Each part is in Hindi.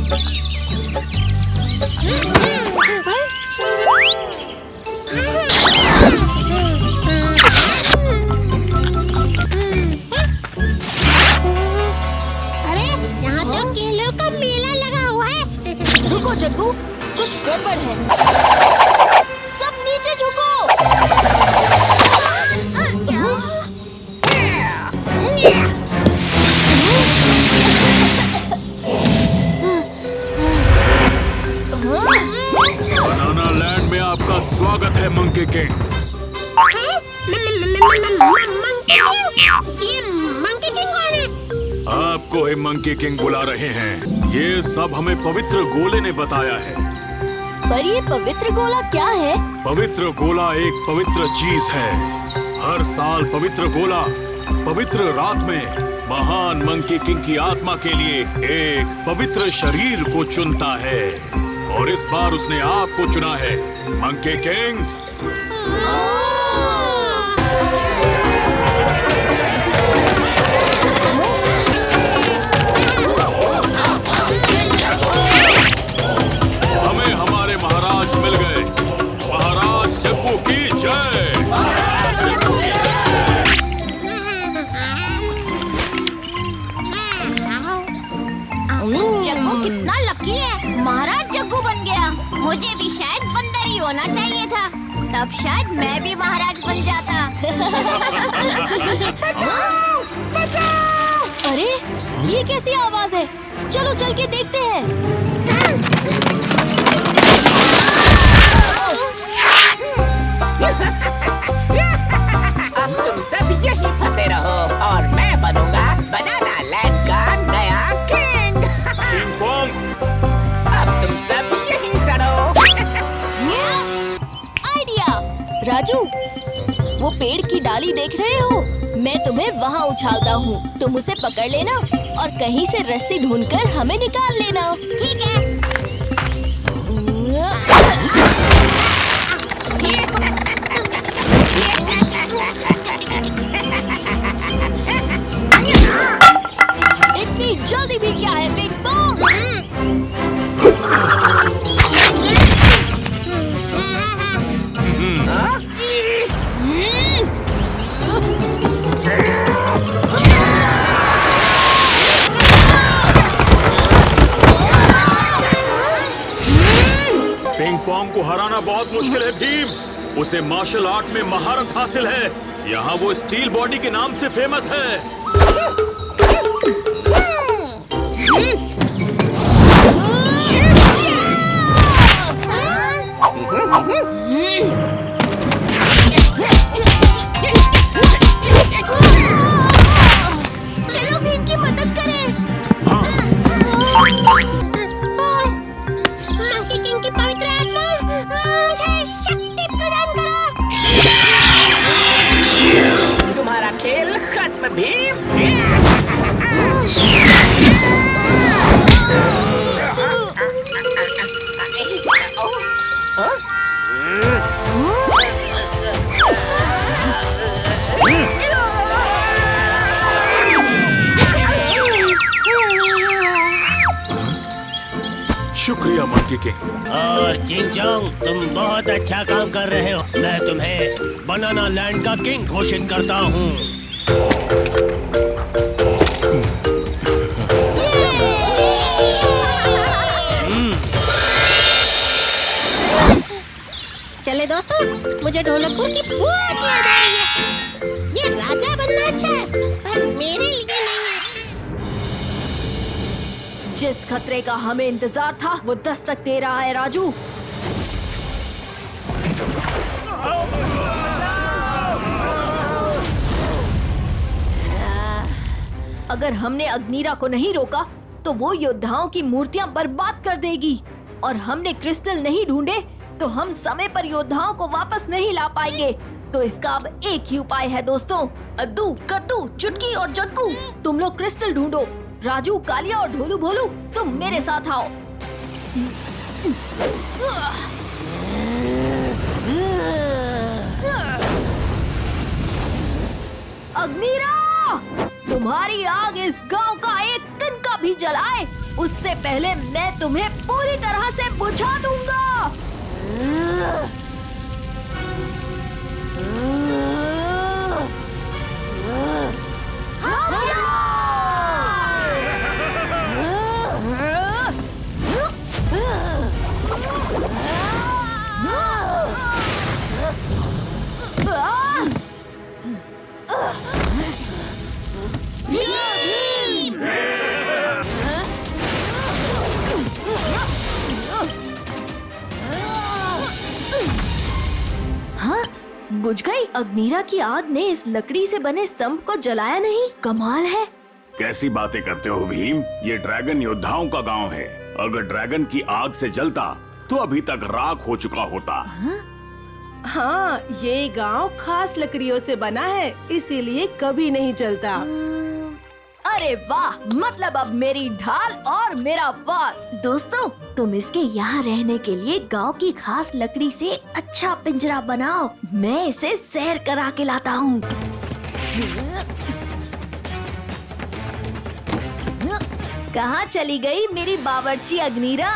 यहाँ तो केलों का मेला लगा हुआ है। रुको जग्गू, कुछ गड़बड़ है। सब नीचे झुको। बनाना लैंड में आपका स्वागत है मंकी किंग। ये मंकी किंग कौन है? आपको ही मंकी किंग बुला रहे हैं। ये सब हमें पवित्र गोले ने बताया है। पर ये पवित्र गोला क्या है? पवित्र गोला एक पवित्र चीज है। हर साल पवित्र गोला पवित्र रात में महान मंकी किंग की आत्मा के लिए एक पवित्र शरीर को चुनता है, और इस बार उसने आपको चुना है मंकी किंग। हमें हमारे महाराज मिल गए। महाराज जग्गू की जय। जग्गू कितना लकी है, महाराज जग्गू बन गया। मुझे भी शायद बंदर ही होना चाहिए था, तब शायद मैं भी महाराज बन जाता। अरे ये कैसी आवाज है? चलो चल के देखते हैं। अब तुम सब यहीं फंसे रहो और मैं बनूंगा बनाना लैंड का नया किंग। किंग पोंग, अब तुम सब यहीं सड़ो। आइडिया! राजू, वो पेड़ की डाली देख रहे हो? मैं तुम्हें वहाँ उछालता हूँ, तुम उसे पकड़ लेना और कहीं से रस्सी ढूंढकर हमें निकाल लेना। ठीक है। इतनी जल्दी भी क्या है पिंग पोंग? पिंग पोंग को हराना बहुत मुश्किल है भीम। उसे मार्शल आर्ट में महारत हासिल है। यहाँ वो स्टील बॉडी के नाम से फेमस है। चलो भीम की मदद करें। मंकी किंग की पवित्र आत्मा मुझे शक्ति प्रदान करो। तुम्हारा खेल खत्म भीम। शुक्रिया मंकी किंग। चिंगचोंग, तुम बहुत अच्छा काम कर रहे हो। मैं तुम्हें बनाना लैंड का किंग घोषित करता हूँ। चले दोस्तों, मुझे ढोलकपुर की बहुत याद आ रही है। ये राजा बनना अच्छा है, पर मेरे लिए नहीं है। जिस खतरे का हमें इंतजार था वो दस्तक दे रहा है राजू। अगर हमने अग्निरा को नहीं रोका तो वो योद्धाओं की मूर्तियां बर्बाद कर देगी, और हमने क्रिस्टल नहीं ढूंढे तो हम समय पर योद्धाओं को वापस नहीं ला पाएंगे। तो इसका अब एक ही उपाय है दोस्तों। अद्दू, कद्दू, चुटकी और जग्गू, तुम लोग क्रिस्टल ढूंढो। राजू, कालिया और ढोलू भोलू, तुम मेरे साथ आओ। अग्निरा, तुम्हारी आग इस गांव का एक तिनका भी जलाए उससे पहले मैं तुम्हें पूरी तरह से बुझा दूंगा। हाँ, बुझ गई। अग्निरा की आग ने इस लकड़ी से बने स्तंभ को जलाया नहीं। कमाल है। कैसी बातें करते हो भीम? ये ड्रैगन योद्धाओं का गांव है। अगर ड्रैगन की आग से जलता तो अभी तक राख हो चुका होता। हाँ, ये गांव खास लकड़ियों से बना है, इसीलिए कभी नहीं जलता। अरे वाह, मतलब अब मेरी ढाल और मेरा वार। दोस्तों, तुम इसके यहाँ रहने के लिए गांव की खास लकड़ी से अच्छा पिंजरा बनाओ। मैं इसे सैर करा के लाता हूँ। कहाँ चली गई मेरी बावर्ची अग्निरा?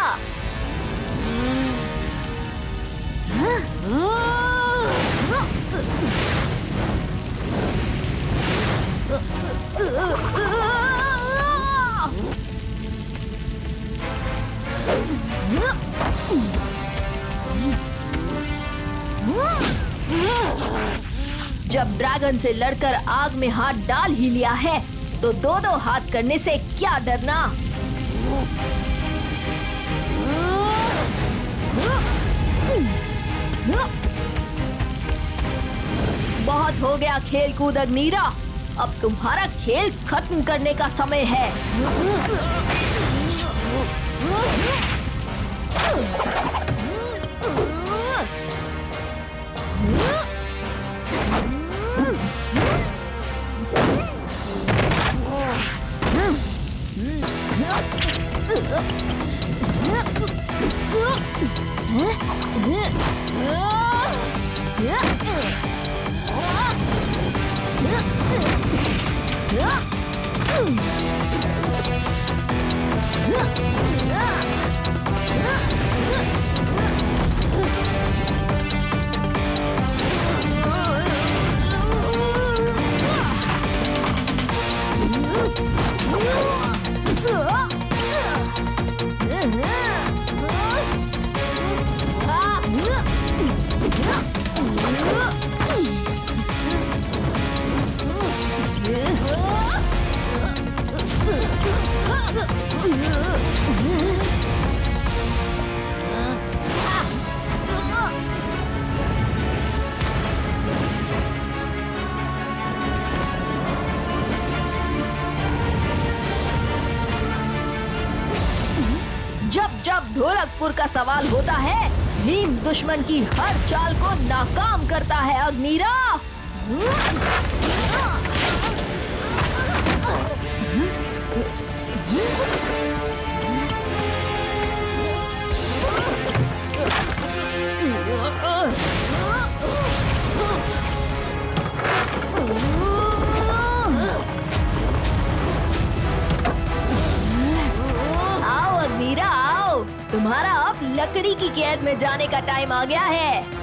जब ड्रैगन से लड़कर आग में हाथ डाल ही लिया है तो दो दो हाथ करने से क्या डरना। बहुत हो गया खेल कूद अग्निरा, अब तुम्हारा खेल खत्म करने का समय है। जब ढोलकपुर का सवाल होता है, भीम दुश्मन की हर चाल को नाकाम करता है अग्निरा। आओ अग्निरा आओ, तुम्हारा अब लकड़ी की कैद में जाने का टाइम आ गया है।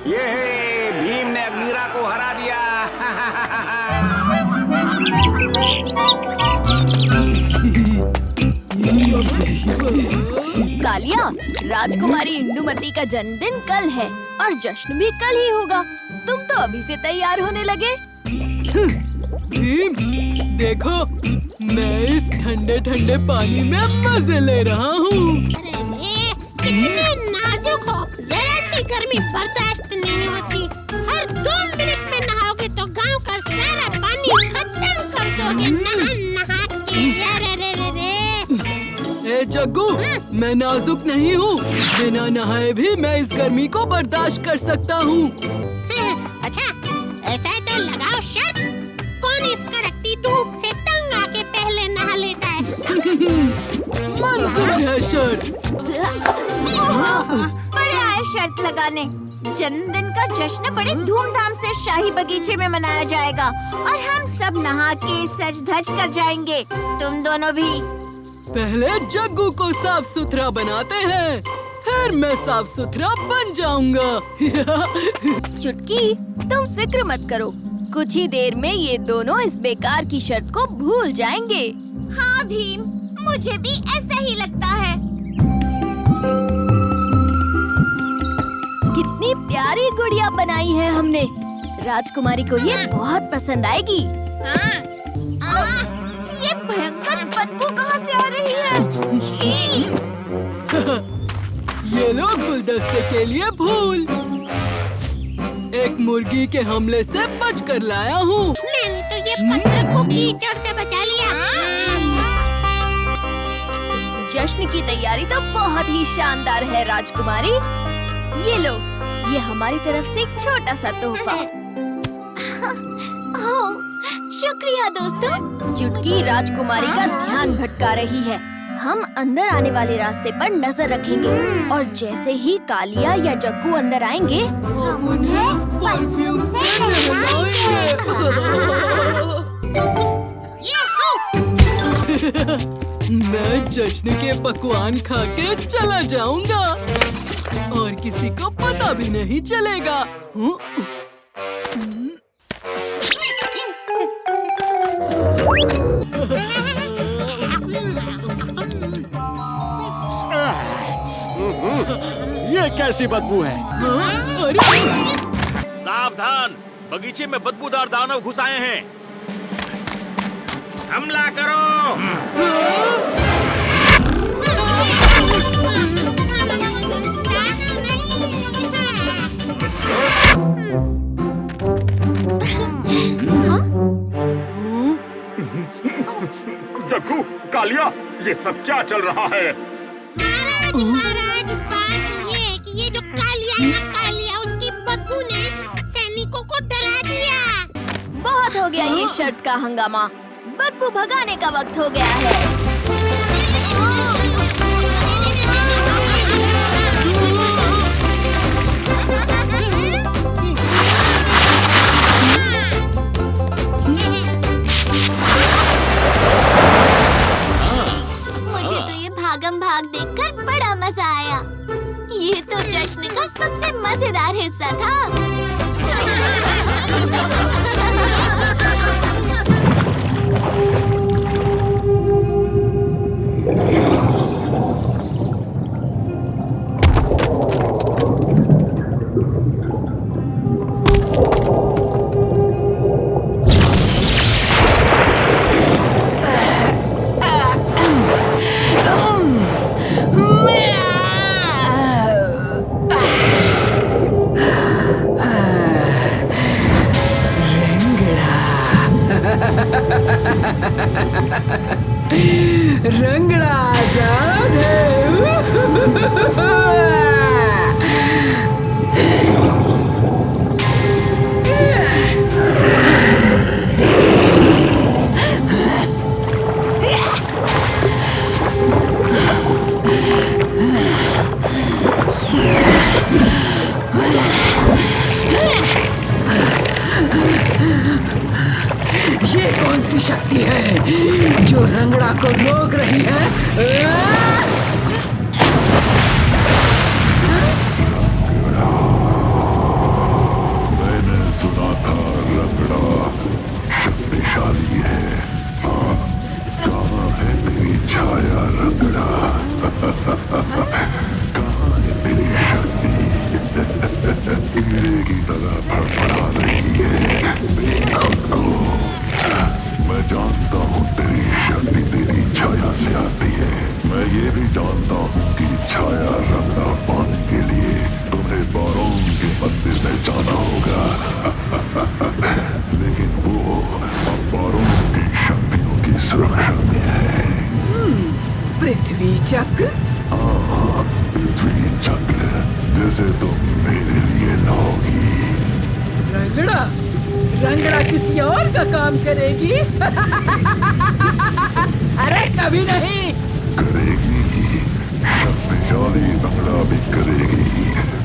ये भीम ने अग्निरा को हरा दिया। कालिया, राजकुमारी इंदुमती का जन्मदिन कल है और जश्न भी कल ही होगा। तुम तो अभी से तैयार होने लगे। भीम, देखो मैं इस ठंडे ठंडे पानी में मजे ले रहा हूँ। अरे कितने नाजुक हो, जरा सी गर्मी बर्दाश्त नहीं होती। हर 2 मिनट में नहाओगे तो गांव का सारा पानी खत्म कर दोगे नहा नहा के। अरे रे रे रे। ए जग्गू, मैं नाजुक नहीं हूँ। बिना नहाए भी मैं इस गर्मी को बर्दाश्त कर सकता हूँ। अच्छा मंजूर है शर्त। बड़े आए शर्त लगाने। जन्मदिन का जश्न बड़े धूमधाम से शाही बगीचे में मनाया जाएगा और हम सब नहा के सज धज कर जाएंगे। तुम दोनों भी। पहले जग्गू को साफ सुथरा बनाते हैं, फिर मैं साफ सुथरा बन जाऊंगा। चुटकी, तुम फिक्र मत करो, कुछ ही देर में ये दोनों इस बेकार की शर्त को भूल जाएंगे। हाँ भीम, मुझे भी ऐसा ही लगता है। कितनी प्यारी गुड़िया बनाई है हमने। राजकुमारी को ये बहुत पसंद आएगी। हाँ। ये भयंकर बदबू कहाँ से आ रही है? शी! ये लो गुलदस्ते के लिए फूल। एक मुर्गी के हमले से बच कर लाया हूँ। मैंने तो ये पत्र को कीचड़ से बचा लिया। जश्न की तैयारी तो बहुत ही शानदार है राजकुमारी। ये लो, ये हमारी तरफ से एक छोटा सा तोहफा। ओह, शुक्रिया दोस्तों। चुटकी राजकुमारी का ध्यान भटका रही है। हम अंदर आने वाले रास्ते पर नजर रखेंगे और जैसे ही कालिया या जग्गू अंदर आएंगे, हम उन्हें परफ्यूम से मैं जश्न के पकवान खा के चला जाऊंगा और किसी को पता भी नहीं चलेगा। ये कैसी बदबू है? अरे सावधान, बगीचे में बदबूदार दानव घुस आए हैं। हमला करो। जग्गू, कालिया, ये सब क्या चल रहा है? महाराज, बात ये है कि ये जो कालिया उसकी बदबू ने सैनिकों को डरा दिया। बहुत हो गया ये शर्त का हंगामा। बदबू भगाने का वक्त हो गया है। मुझे तो ये भागम भाग देखकर बड़ा मजा आया। ये तो जश्न का सबसे मजेदार हिस्सा था। रंगड़ा आजाद है। ये कौन सी शक्ति है जो रंगड़ा को रोक रही है? मैंने सुना था रंगड़ा शक्तिशाली है। हाँ, कहाँ है तेरी छाया रंगड़ा? कहाँ है तेरी शक्ति? कीड़े की तरह फड़फड़ा रही है। देख खुद को। मैं जानता हूँ तेरी शक्ति तेरी छाया से आती है। मैं ये भी जानता हूँ कि छाया रंगड़ा पाने के लिए तुम्हें बारों के मंदिर में जाना होगा। लेकिन वो अब बारों की शक्तियों की सुरक्षा में है। पृथ्वी चक्र? हाँ, पृथ्वी चक्र जैसे तुम मेरे लिए लाओगी। रंगड़ा रंगड़ा किसी और का काम करेगी? अरे कभी नहीं। करेगी, शक्तिशाली रंगड़ा भी करेगी,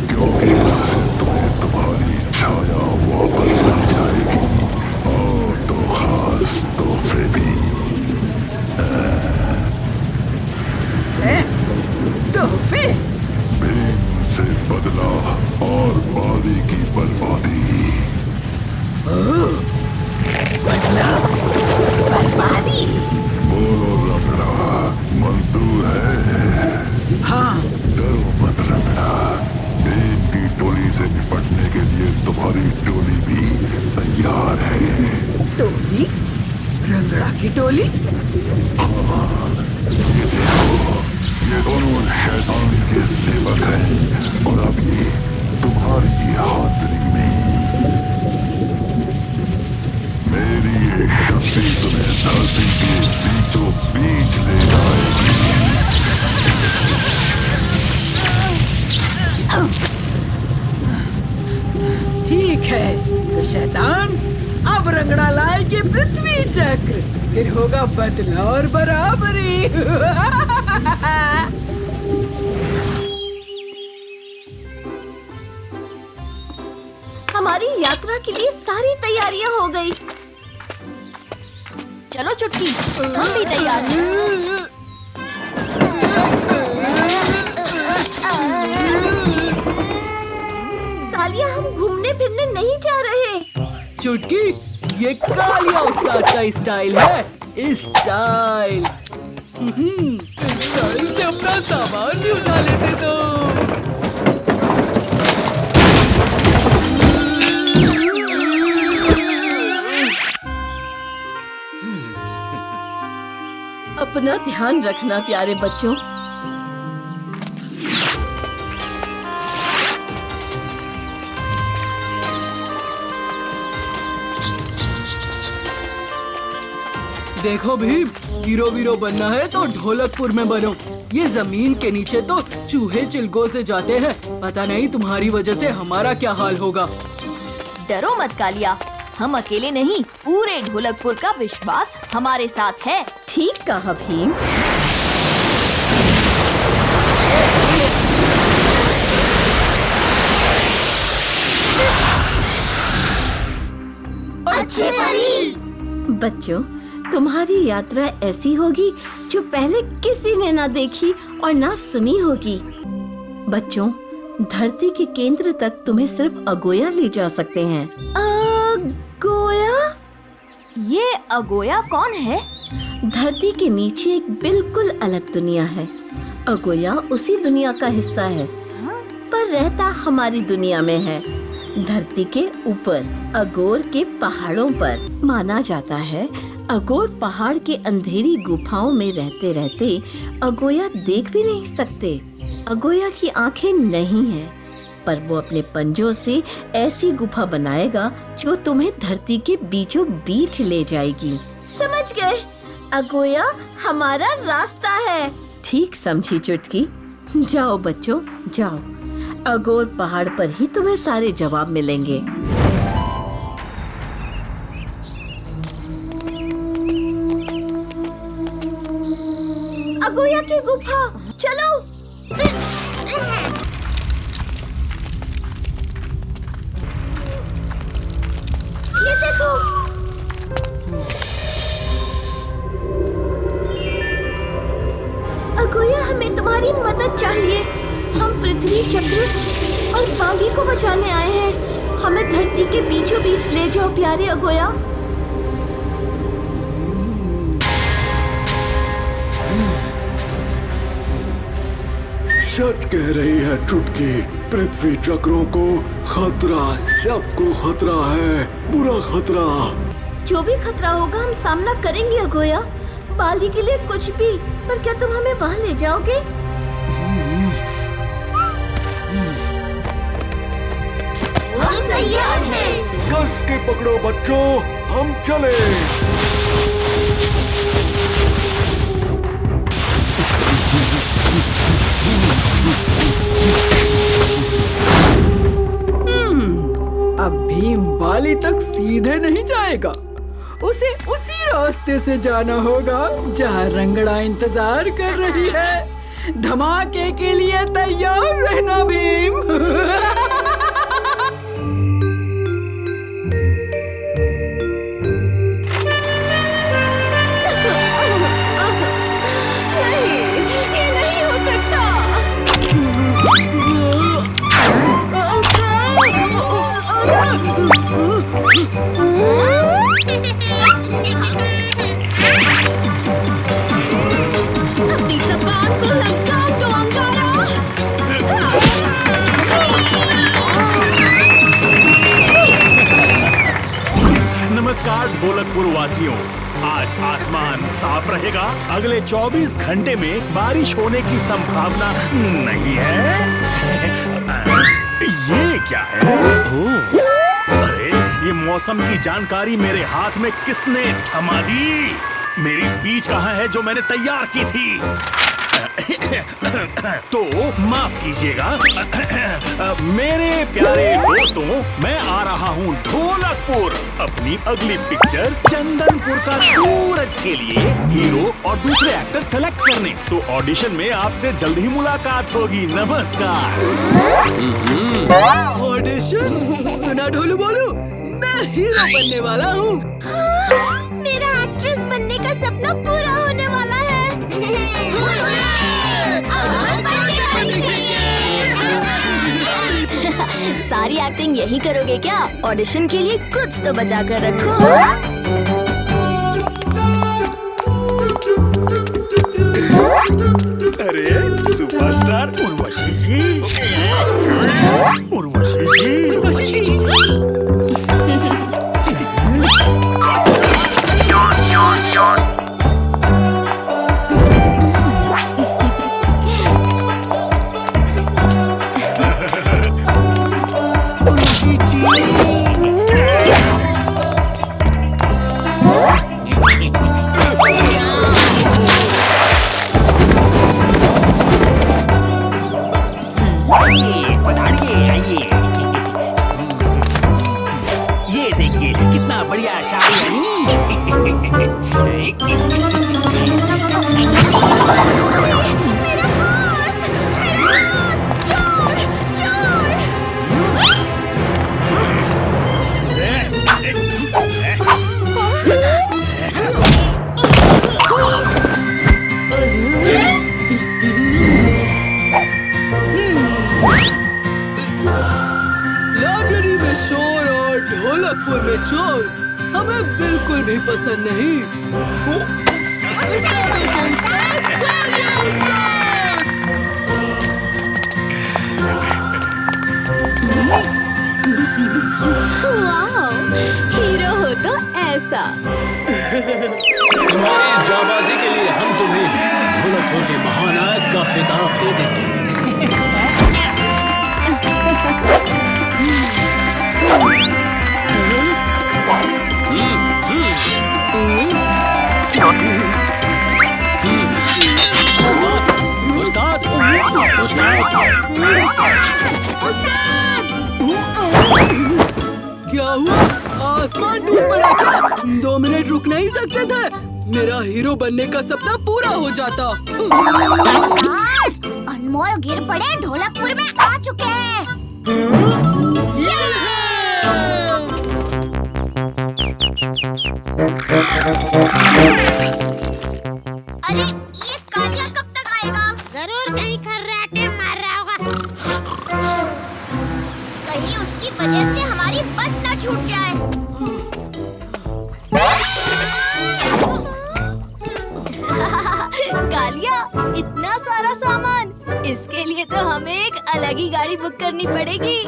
क्योंकि इससे तुम्हें तुम्हारी छाया वापस मिल जाएगी और तो खास तोहफे भी। तोहफे? भीम से बदला और बाली की बर्बादी। बदला, बर्बादी। बोलो रंगड़ा, मंजूर है? हाँ। डरो मत रंगड़ा, भीम की टोली से निपटने के लिए तुम्हारी टोली भी तैयार है। टोली? रंगड़ा की टोली? ये देखो, ये दोनों शैतान के सेवक हैं और अब ये तुम्हारी हाजिरी में मेरी एक शक्ति तुम्हें धरती के बीचों बीच ले जाएगी। ठीक है, तो शैतान अब रंगड़ा लाएगी पृथ्वी चक्र, फिर होगा बदला और बराबरी। हमारी यात्रा के लिए सारी तैयारियां हो गई। चलो चुटकी, हम भी तैयार हैं। कालिया, हम घूमने फिरने नहीं जा रहे। चुटकी, ये कालिया उस्ताद का स्टाइल है। स्टाइल स्टाइल से अपना सामान भी उठा लेते तो। अपना ध्यान रखना प्यारे बच्चों। देखो भीम, हीरो वीरो बनना है तो ढोलकपुर में बनो। ये जमीन के नीचे तो चूहे चिलगों से जाते हैं। पता नहीं तुम्हारी वजह से हमारा क्या हाल होगा। डरो मत कालिया, हम अकेले नहीं, पूरे ढोलकपुर का विश्वास हमारे साथ है। ठीक कहा भीम। अच्छे परी। बच्चों, तुम्हारी यात्रा ऐसी होगी जो पहले किसी ने ना देखी और ना सुनी होगी। बच्चों, धरती के केंद्र तक तुम्हें सिर्फ अगोया ले जा सकते हैं। अगोया? ये अगोया कौन है? धरती के नीचे एक बिल्कुल अलग दुनिया है। अगोया उसी दुनिया का हिस्सा है, पर रहता हमारी दुनिया में है, धरती के ऊपर अगोर के पहाड़ों पर। माना जाता है अगोर पहाड़ के अंधेरी गुफाओं में रहते रहते अगोया देख भी नहीं सकते। अगोया की आंखें नहीं हैं, पर वो अपने पंजों से ऐसी गुफा बनाएगा जो तुम्हें धरती के बीचों बीच ले जाएगी। समझ गए? अगोया हमारा रास्ता है। ठीक समझी चुटकी। जाओ बच्चों, जाओ। अगोर पहाड़ पर ही तुम्हें सारे जवाब मिलेंगे। अगोया की गुफा, चलो। ये देखो। अगोया, हमें तुम्हारी मदद चाहिए। हम पृथ्वी चक्र और बागी को बचाने आए हैं। हमें धरती के बीचों बीच ले जाओ प्यारे अगोया। सच कह रही है चुटकी, पृथ्वी चक्रों को खतरा, सबको खतरा है, बुरा खतरा। जो भी खतरा होगा हम सामना करेंगे अगोया। बाली के लिए कुछ भी, पर क्या तुम हमें वहाँ ले जाओगे? हम तैयार हैं। कस के पकड़ो बच्चों, हम चले। अब भीम बाली तक सीधे नहीं जाएगा। उसे उसी रास्ते से जाना होगा जहाँ रंगड़ा इंतजार कर रही है। धमाके के लिए तैयार रहना भीम। अपनी ज़बान को लगा दो अंगारा। नमस्कार ढोलकपुर वासियों, आज आसमान साफ रहेगा। अगले 24 घंटे में बारिश होने की संभावना नहीं है। ये क्या है? अरे ये मौसम की जानकारी मेरे हाथ में किसने थमा दी? मेरी स्पीच कहाँ है जो मैंने तैयार की थी? तो माफ कीजिएगा। मेरे प्यारे दोस्तों, मैं आ रहा हूँ ढोलकपुर अपनी अगली पिक्चर चंदनपुर का सूरज के लिए हीरो और दूसरे एक्टर सेलेक्ट करने। तो ऑडिशन में आपसे जल्द ही मुलाकात होगी। नमस्कार। ऑडिशन? सुना ढोलू बोलू, मैं हीरो बनने वाला हूँ। मेरा एक्ट्रेस बनने का सपना पूरा होने वाला है। सारी एक्टिंग यही करोगे क्या? ऑडिशन के लिए कुछ तो बचा कर रखो। अरे सुपरस्टार उर्वशी जी, उर्वशी जी। ये देखिए कितना बढ़िया शादी लाइब्रेरी में शोर और ढोलकपुर में चोर हमें बिल्कुल भी पसंद नहीं। वाह, हीरो हो तो ऐसा। तुम्हारी इस जाबाजी के लिए हम तुम्हें ढोलकपुर के महानायक का खिताब दे देंगे। क्या हुआ? आसमान टूट पड़ा क्या? 2 मिनट रुक नहीं सकते थे? मेरा हीरो बनने का सपना पूरा हो जाता। अनमोल गिर पड़े ढोलकपुर में आ चुके हैं। अरे ये कालिया कब तक आएगा? जरूर कहीं खर्राटे मार रहा होगा। कहीं उसकी वजह से हमारी बस न छूट जाए। कालिया, इतना सारा सामान, इसके लिए तो हमें एक अलग ही गाड़ी बुक करनी पड़ेगी।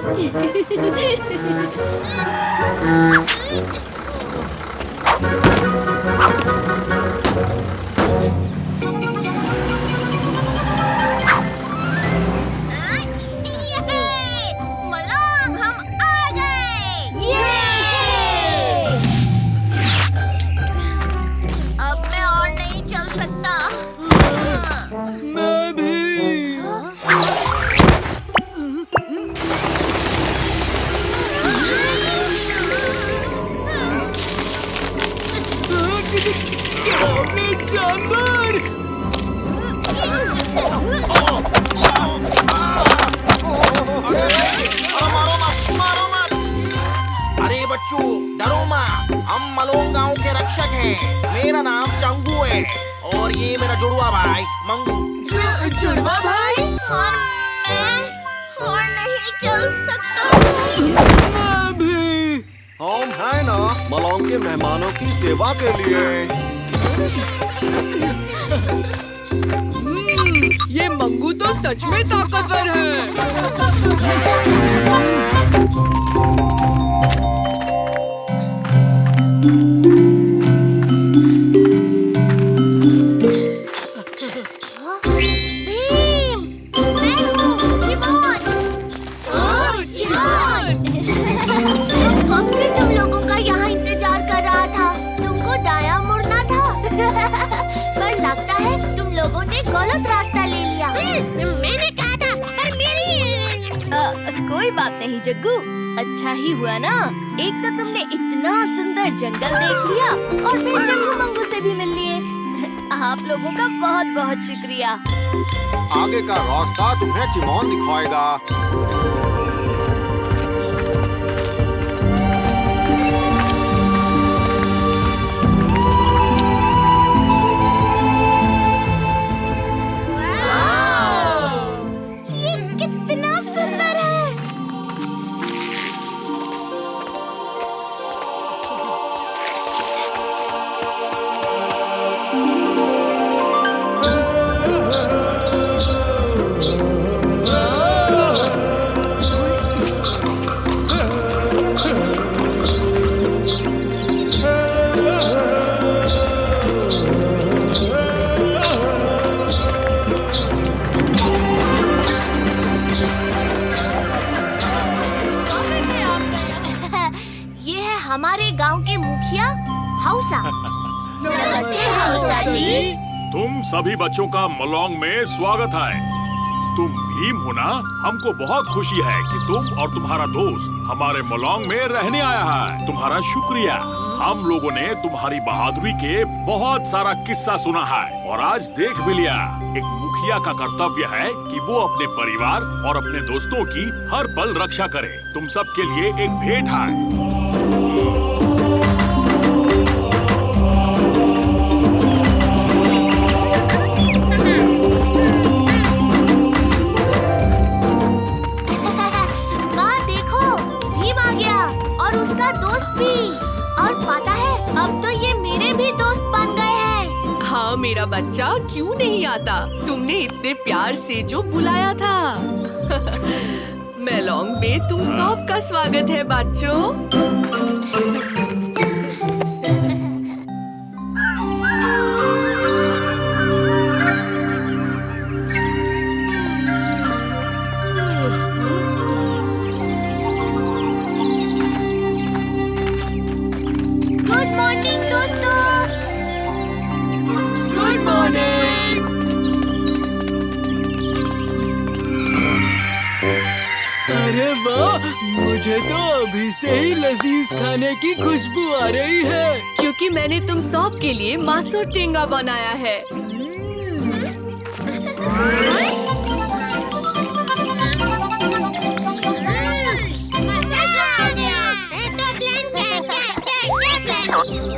मलंग, हम आ गए। अब मैं और नहीं चल सकता। मैं भी। जानवर! अरे बच्चों, डरो मत। हम मलोंग गांव के रक्षक हैं। मेरा नाम चंगू है और ये मेरा जुड़वा भाई मंगू। जुड़वा भाई? और नहीं चल सकता। मैं भी। हम है ना मलोंग के मेहमानों की सेवा के लिए। ये मंगू तो सच में ताकतवर है। कब से तुम लोगों का यहाँ इंतजार कर रहा था। तुमको दायां मुड़ना था। पर लगता है तुम लोगों ने गलत रास्ता ले लिया। मैंने कहा था पर मेरी कोई बात नहीं जग्गू, अच्छा ही हुआ ना। एक तो तुमने इतना सुंदर जंगल देख लिया और फिर जंगू मंगू से भी मिल लिए। आप लोगों का बहुत बहुत शुक्रिया। आगे का रास्ता तुम्हें चिमोन दिखाएगा। ये कितना सुंदर है। ये है हमारे गांव के मुखिया हौसा। नमस्ते हौसा जी। तुम सभी बच्चों का मलोंग में स्वागत है। तुम भीम हो ना? हमको बहुत खुशी है कि तुम और तुम्हारा दोस्त हमारे मलोंग में रहने आया है। तुम्हारा शुक्रिया। हम लोगों ने तुम्हारी बहादुरी के बहुत सारा किस्सा सुना है और आज देख भी लिया। एक मुखिया का कर्तव्य है कि वो अपने परिवार और अपने दोस्तों की हर पल रक्षा करे। तुम सब के लिए एक भेंट है। माँ देखो, भीम आ गया और उसका दोस्त भी। और पता है अब तो ये मेरे भी दोस्त बन गए हैं। हाँ मेरा बच्चा, क्यों नहीं आता? तुमने इतने प्यार से जो बुलाया था। मेलोंग में तुम सबका स्वागत है बच्चों। गुड मॉर्निंग दोस्तों। Good morning. अरे वाह, मुझे तो अभी से ही लजीज खाने की खुशबू आ रही है, क्योंकि मैंने तुम सब के लिए मासो टेंगा बनाया है।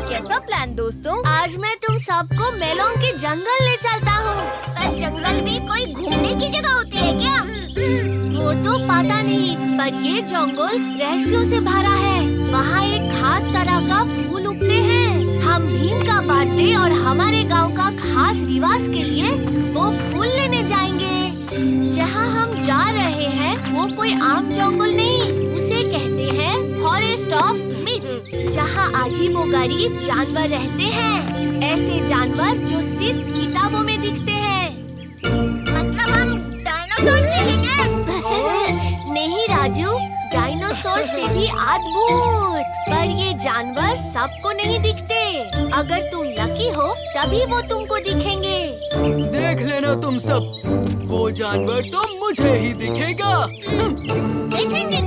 कैसा प्लान दोस्तों? आज मैं तुम सबको मेलोंग के जंगल ले चलता हूँ। पर जंगल भी कोई घूमने की जगह होती है क्या? वो तो पता नहीं, पर ये जंगल रहस्यों से भरा है। वहाँ एक खास तरह का फूल उगते हैं। हम भीम का बर्थडे और हमारे गांव का खास रिवाज के लिए वो फूल लेने जाएंगे। जहाँ हम जा रहे हैं वो कोई आम जंगल नहीं, उसे कहते हैं फॉरेस्ट ऑफ मिथ, जहाँ अजीबोगरीब जानवर रहते हैं। ऐसे जानवर जो सिर्फ किताबों में दिखते हैं। मतलब हम डायनासोर देखेंगे? नहीं राजू, डायनासोर से भी अद्भुत। पर ये जानवर सबको नहीं दिखते। अगर तुम लकी हो तभी वो तुमको दिखेंगे। देख लेना तुम सब, वो जानवर तो मुझे ही दिखेगा। देखेंगे